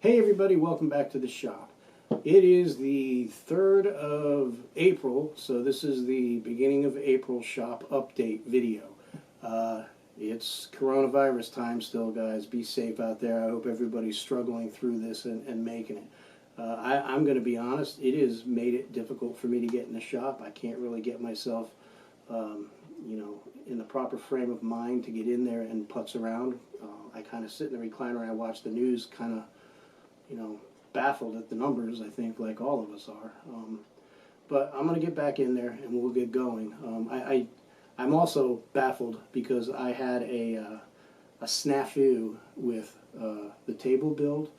Hey everybody, welcome back to the shop. It is the 3rd of April, so this is the beginning of April shop update video. It's coronavirus time still, guys. Be safe out there. I hope everybody's struggling through this and making it. I'm going to be honest, it has made it difficult for me to get in the shop. I can't really get myself, in the proper frame of mind to get in there and putz around. I kind of sit in the recliner and I watch the news, kind of baffled at the numbers, I think, like all of us are. But I'm going to get back in there and we'll get going. I'm also baffled because I had a snafu with the table build.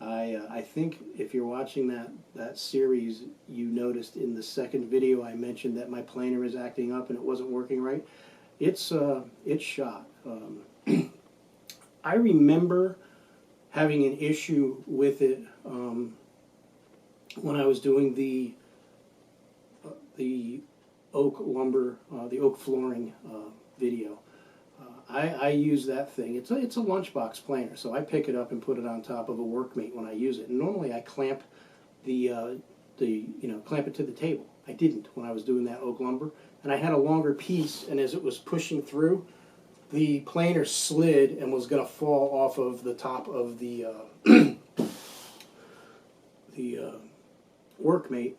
I think if you're watching that series, you noticed in the second video I mentioned that my planer is acting up and it wasn't working right. It's shot. I remember having an issue with it when I was doing the oak lumber, the oak flooring video. I use that thing. It's a lunchbox planer, so I pick it up and put it on top of a workmate when I use it. And normally I clamp clamp it to the table. I didn't when I was doing that oak lumber, and I had a longer piece. And as it was pushing through, the planer slid and was going to fall off of the top of the workmate.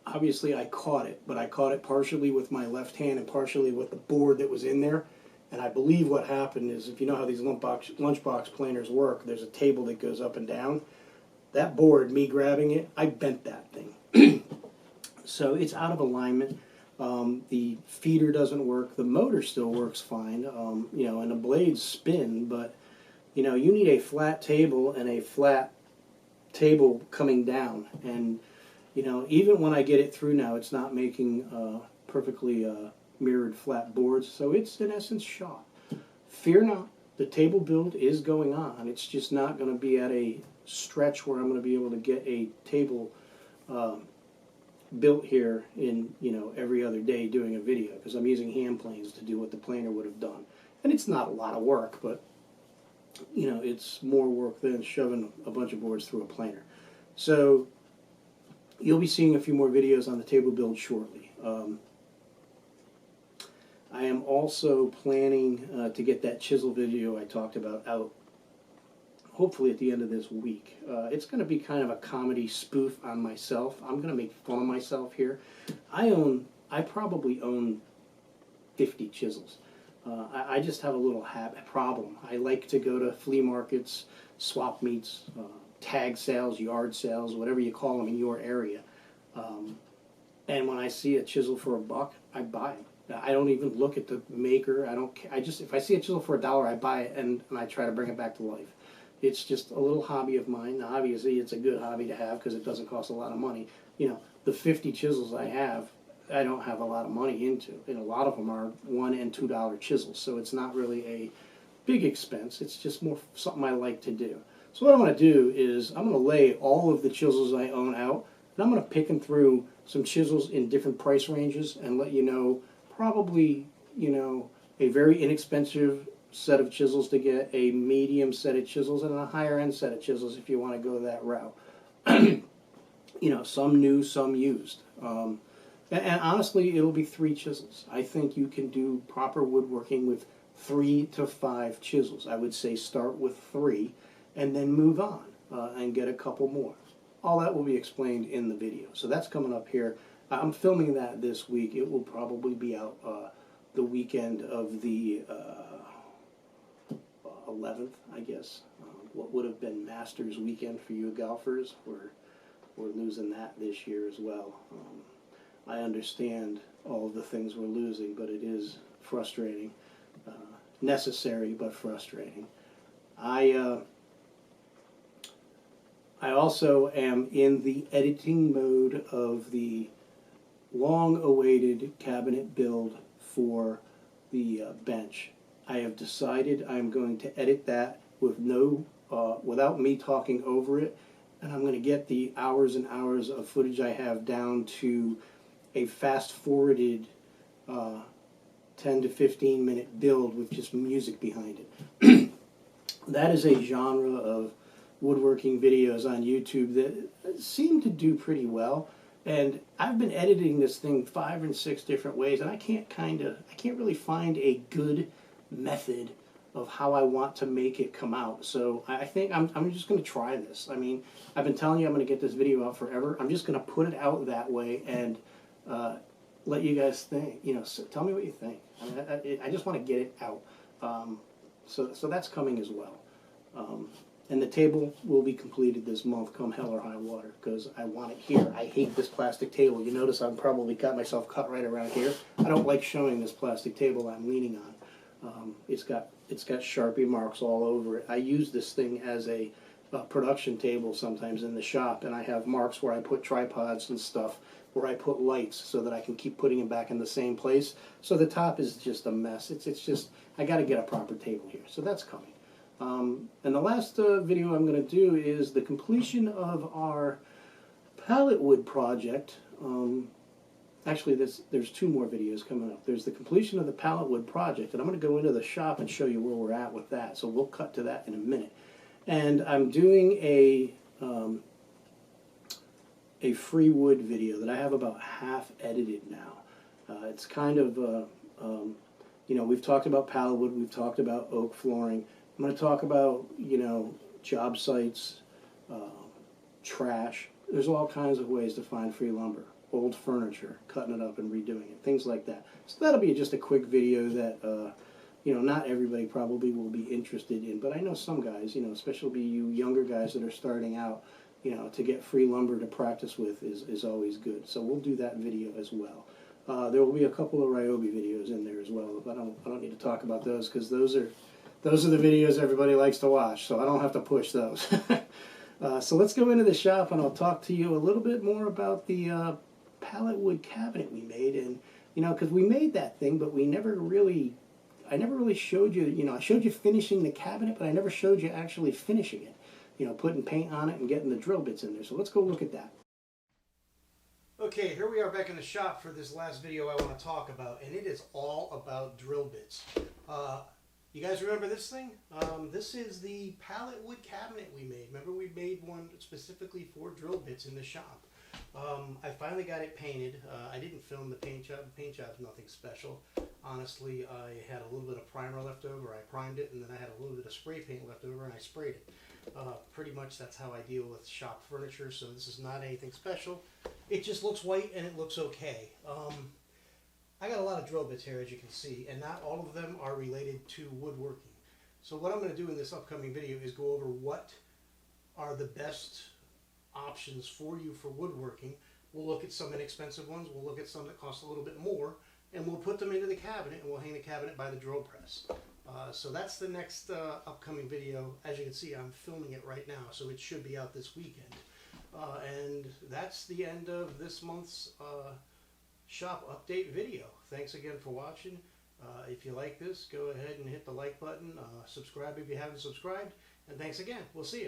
Obviously, I caught it, but I caught it partially with my left hand and partially with the board that was in there. And I believe what happened is, if you know how these lunchbox planers work, there's a table that goes up and down. That board, me grabbing it, I bent that thing. So it's out of alignment. The feeder doesn't work. The motor still works fine, and the blades spin, but, you need a flat table and a flat table coming down. And, even when I get it through now, it's not making perfectly mirrored flat boards, so it's in essence shot. Fear not, the table build is going on. It's just not going to be at a stretch where I'm going to be able to get a table built here in every other day doing a video, because I'm using hand planes to do what the planer would have done. And it's not a lot of work, but it's more work than shoving a bunch of boards through a planer. So you'll be seeing a few more videos on the table build shortly. I am also planning to get that chisel video I talked about out hopefully at the end of this week. It's going to be kind of a comedy spoof on myself. I'm going to make fun of myself here. I probably own 50 chisels. I just have a little problem. I like to go to flea markets, swap meets, tag sales, yard sales, whatever you call them in your area. And when I see a chisel for $1, I buy it. I don't even look at the maker. I don't care. If I see a chisel for $1, I buy it and I try to bring it back to life. It's just a little hobby of mine. Now, obviously, it's a good hobby to have because it doesn't cost a lot of money. The 50 chisels I have, I don't have a lot of money into. And a lot of them are $1 and $2 chisels, so it's not really a big expense. It's just more something I like to do. So what I'm going to do is I'm going to lay all of the chisels I own out, and I'm going to pick them through some chisels in different price ranges and let you know probably, a very inexpensive set of chisels to get, a medium set of chisels, and a higher end set of chisels if you want to go that route. Some new, some used. And honestly, it'll be 3 chisels. I think you can do proper woodworking with 3 to 5 chisels. I would say start with 3 and then move on and get a couple more. All that will be explained in the video. So that's coming up here. I'm filming that this week. It will probably be out the weekend of the 11th, I guess. What would have been Masters weekend for you golfers. We're losing that this year as well. I understand all of the things we're losing, but it is frustrating. Necessary, but frustrating. I also am in the editing mode of the long-awaited cabinet build for the bench. I have decided I'm going to edit that with without me talking over it, and I'm going to get the hours and hours of footage I have down to a fast-forwarded 10 to 15 minute build with just music behind it. That is a genre of woodworking videos on YouTube that seem to do pretty well. And I've been editing this thing 5 or 6 different ways, and I can't really find a good method of how I want to make it come out. So I think I'm just going to try this. I mean, I've been telling you I'm going to get this video out forever. I'm just going to put it out that way and let you guys think. You know, so tell me what you think. I just want to get it out. So that's coming as well. And the table will be completed this month, come hell or high water, because I want it here. I hate this plastic table. You notice I've probably got myself cut right around here. I don't like showing this plastic table I'm leaning on. It's got Sharpie marks all over it. I use this thing as a production table sometimes in the shop, and I have marks where I put tripods and stuff, where I put lights so that I can keep putting them back in the same place. So the top is just a mess. It's just, I got to get a proper table here. So that's coming. And the last video I'm going to do is the completion of our pallet wood project. Actually, there's 2 more videos coming up. There's the completion of the pallet wood project, and I'm going to go into the shop and show you where we're at with that. So we'll cut to that in a minute. And I'm doing a free wood video that I have about half edited now. It's kind of, you know, we've talked about pallet wood, we've talked about oak flooring. I'm going to talk about, you know, job sites, trash. There's all kinds of ways to find free lumber. Old furniture, cutting it up and redoing it, things like that. So that'll be just a quick video that, you know, not everybody probably will be interested in, but I know some guys, you know, especially you younger guys that are starting out, you know, to get free lumber to practice with is always good. So we'll do that video as well. There will be a couple of Ryobi videos in there as well. But I don't need to talk about those because those are the videos everybody likes to watch, so I don't have to push those. So let's go into the shop and I'll talk to you a little bit more about the pallet wood cabinet we made. And, you know, because we made that thing, but I never really showed you, you know, I showed you finishing the cabinet, but I never showed you actually finishing it. You know, putting paint on it and getting the drill bits in there. So let's go look at that. Okay, here we are back in the shop for this last video I want to talk about, and it is all about drill bits. You guys remember this thing? This is the pallet wood cabinet we made. Remember we made one specifically for drill bits in the shop. I finally got it painted. I didn't film the paint job. The paint job's nothing special. Honestly, I had a little bit of primer left over. I primed it, and then I had a little bit of spray paint left over, and I sprayed it. Pretty much that's how I deal with shop furniture, so this is not anything special. It just looks white, and it looks okay. I got a lot of drill bits here, as you can see, and not all of them are related to woodworking. So what I'm going to do in this upcoming video is go over what are the best options for you for woodworking. We'll look at some inexpensive ones, we'll look at some that cost a little bit more, and we'll put them into the cabinet, and we'll hang the cabinet by the drill press. So that's the next upcoming video. As you can see, I'm filming it right now, so it should be out this weekend. And that's the end of this month's shop update video. Thanks again for watching. If you like this, go ahead and hit the like button. Subscribe if you haven't subscribed. And thanks again. We'll see you.